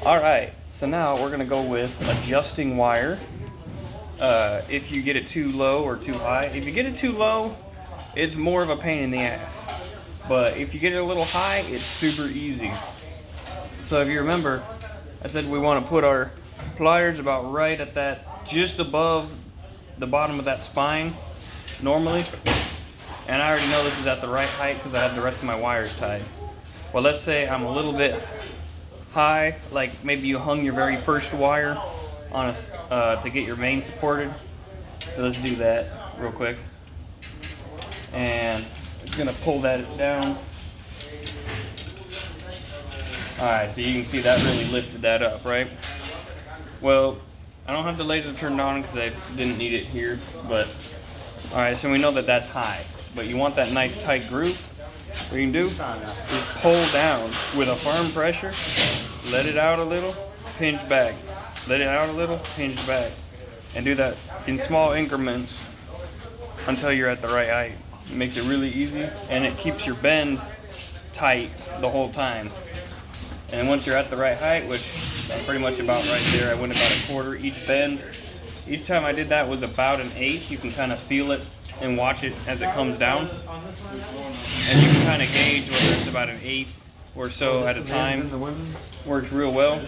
All right, so now we're gonna go with adjusting wire. If you get it too low or too high. If you get it too low, it's more of a pain in the ass. But if you get it a little high, it's super easy. So if you remember, I said we want to put our pliers about right at that, just above the bottom of that spine normally. And I already know this is at the right height because I have the rest of my wires tied. Well, let's say I'm a little bit high, like maybe you hung your very first wire on to get your main supported. So let's do that real quick. And it's gonna pull that down. Alright, so you can see that really lifted that up, right? Well, I don't have the laser turned on because I didn't need it here, but alright, so we know that that's high. But you want that nice tight groove. What you can do is pull down with a firm pressure, let it out a little, pinch back. Let it out a little, pinch back. And do that in small increments until you're at the right height. It makes it really easy, and it keeps your bend tight the whole time. And once you're at the right height, which I'm pretty much about right there, I went about a quarter each bend. Each time I did that was about an eighth. You can kind of feel it and watch it as it comes down. And you can kind of gauge whether it's about an eighth or so at a time. Works real well.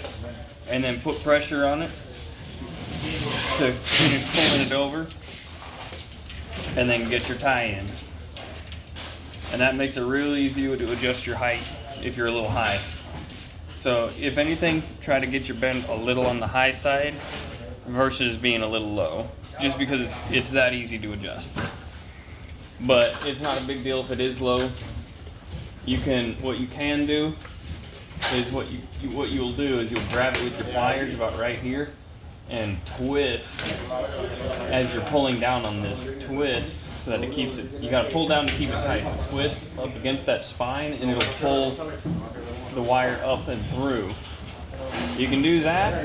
And then put pressure on it to finish pulling it over. And then get your tie in. And that makes it real easy to adjust your height if you're a little high. So if anything, try to get your bend a little on the high side versus being a little low, just because it's that easy to adjust. But it's not a big deal if it is low. What you can do is what you'll do is you'll grab it with your pliers about right here and twist as you're pulling down on this. Twist so that it keeps it. You gotta pull down to keep it tight. Twist up against that spine and it'll pull the wire up and through. You can do that,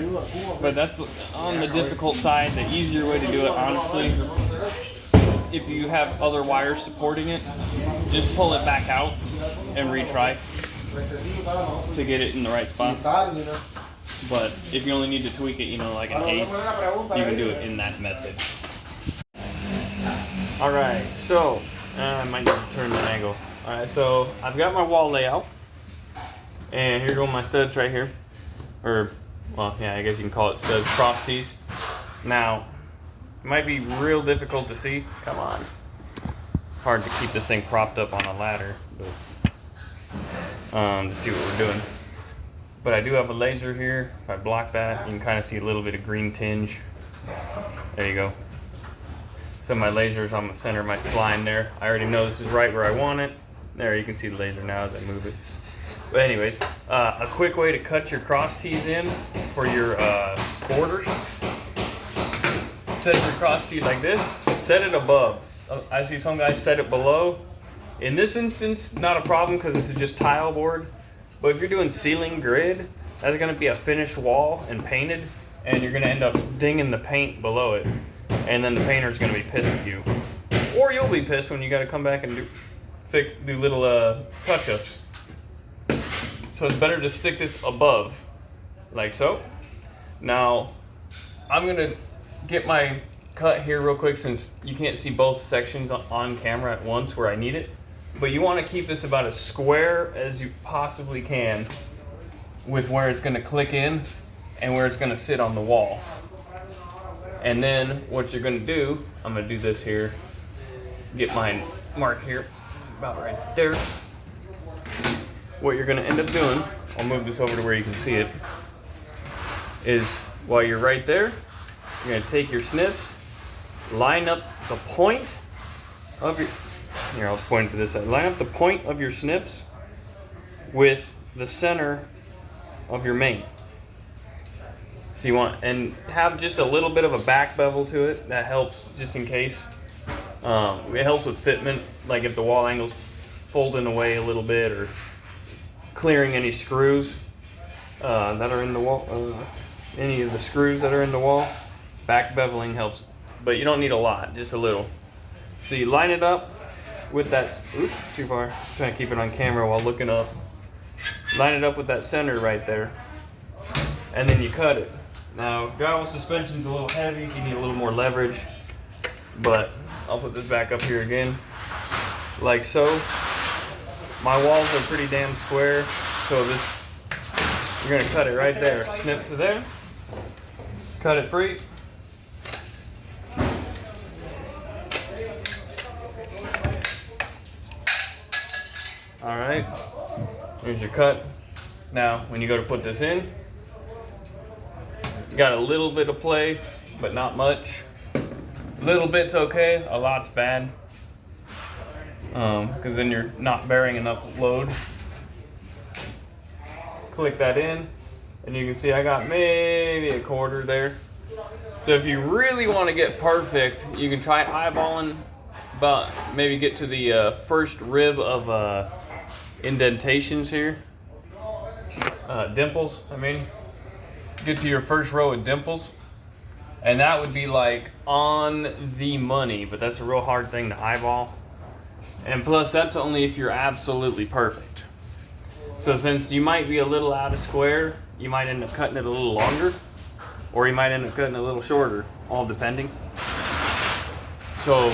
but that's on the difficult side. The easier way to do it, honestly, if you have other wires supporting it, just pull it back out and retry to get it in the right spot. But if you only need to tweak it, like an eighth, you can do it in that method. Alright, so I might need to turn the angle. Alright, so I've got my wall layout. And here go my studs right here. Or, well, yeah, I guess you can call it studs, crosstees. Now, it might be real difficult to see. Come on. It's hard to keep this thing propped up on a ladder, but, to see what we're doing. But I do have a laser here. If I block that, you can kind of see a little bit of green tinge. There you go. So my laser is on the center of my spline there. I already know this is right where I want it. There, you can see the laser now as I move it. But anyways, a quick way to cut your crosstees in for your borders. Set your crosstee like this. Set it above. I see some guys set it below. In this instance, not a problem because this is just tile board. But if you're doing ceiling grid, that's going to be a finished wall and painted, and you're going to end up dinging the paint below it. And then the painter's going to be pissed at you. Or you'll be pissed when you got to come back and do little touch-ups. So it's better to stick this above, like so. Now, I'm gonna get my cut here real quick since you can't see both sections on camera at once where I need it. But you wanna keep this about as square as you possibly can with where it's gonna click in and where it's gonna sit on the wall. And then what you're gonna do, I'm gonna do this here, get my mark here, about right there. What you're gonna end up doing, I'll move this over to where you can see it, is while you're right there, you're gonna take your snips, line up the point of your, here I'll point to this side, line up the point of your snips with the center of your main. So you want, and have just a little bit of a back bevel to it, that helps just in case. It helps with fitment, like if the wall angle's folding away a little bit or clearing any screws that are in the wall, any of the screws that are in the wall. Back beveling helps, but you don't need a lot, just a little. So you line it up with that, oops, too far, trying to keep it on camera while looking up. Line it up with that center right there. and then you cut it. Now, drywall suspension's a little heavy, you need a little more leverage, but I'll put this back up here again, like so. My walls are pretty damn square, so you're gonna cut it right there. Snip to there, cut it free. All right, here's your cut. Now, when you go to put this in, you got a little bit of play, but not much. Little bit's okay, a lot's bad. Because then you're not bearing enough load. Click that in, and you can see I got maybe a quarter there. So if you really want to get perfect, you can try eyeballing, but maybe get to the first rib of indentations here. Dimples, I mean. Get to your first row of dimples. And that would be like on the money, but that's a real hard thing to eyeball. And plus, that's only if you're absolutely perfect. So since you might be a little out of square, you might end up cutting it a little longer, or you might end up cutting it a little shorter, all depending. So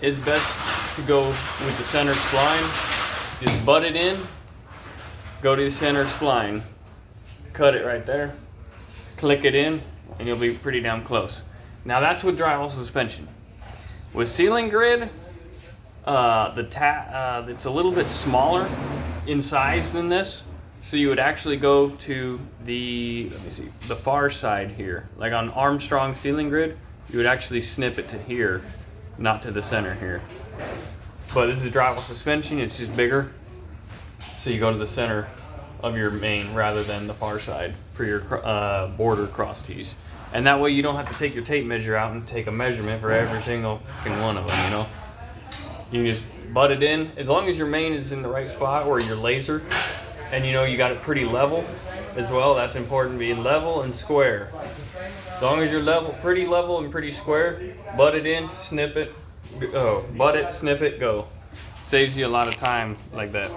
it's best to go with the center spline. Just butt it in, go to the center spline, cut it right there, click it in, and you'll be pretty damn close. Now that's with drywall suspension. With ceiling grid, it's a little bit smaller in size than this, so you would actually go to the far side here. Like on Armstrong ceiling grid, you would actually snip it to here, not to the center here. But this is drywall suspension, it's just bigger, so you go to the center of your main rather than the far side for your border crosstees. And that way you don't have to take your tape measure out and take a measurement for every single one of them, you know. You can just butt it in. As long as your main is in the right spot, or your laser, and you know you got it pretty level as well. That's important, being level and square. As long as you're pretty level and pretty square, butt it in, snip it, go. Butt it, snip it, go. Saves you a lot of time like that.